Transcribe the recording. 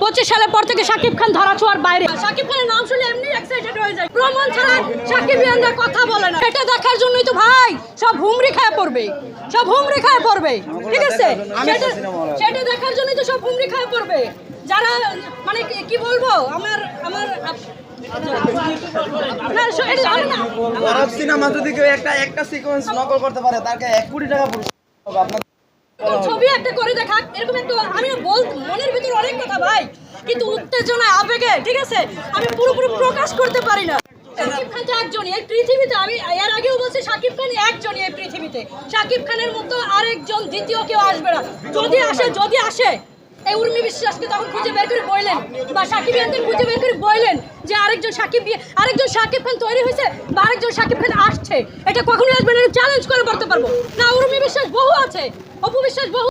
পঁচিশ সালের পর থেকে শাকিব খান ধরা ছোঁয়ার বাইরে। শাকিব খানের নাম শুনে এমনি এক্সাইটেড হয়ে যায়, প্রমাণ ছাড়া শাকিবিয়ানরা কথা বলে না। এটা দেখার জন্যই তো ভাই সব হুমড়ি খায় পড়বে, সব হুমড়ি খায় পড়বে, ঠিক আছে? সেটা দেখার জন্যই তো সব হুমড়ি খায় পড়বে। যারা মানে কি বলবো, আমার সিনেমা যদি কেউ একটা সিকোয়েন্স নকল করতে পারে তাকে 1 কোটি টাকা পুরস্কার আপনার ছবি একটা করে দেখা, এরকম একটা আমি মনের ভিতর অনেক কথা ভাই, কিন্তু উত্তেজনায় আবেগে, ঠিক আছে, আমি পুরোপুরি প্রকাশ করতে পারি না। শাকিব খান তো একজনই এই পৃথিবীতে, আমি এর আগেও বলছি শাকিব খান একজনই এই পৃথিবীতে। শাকিব খানের মতো আরেকজন দ্বিতীয় কেউ আসবে না। যদি আসে এই উর্মি বিশ্বাসকে তখন খুঁজে বের করে বললেন, বা শাকিবিয়ানদের খুঁজে বের করে বললেন যে আরেকজন শাকিব খান তৈরি হয়েছে বা আরেকজন শাকিব খান আসছে, এটা কখনোই আসবে না, চ্যালেঞ্জ করে বলতে পারবো না। উর্মি বিশ্বাস বহু আছে, অপু বিশ্বাস বহু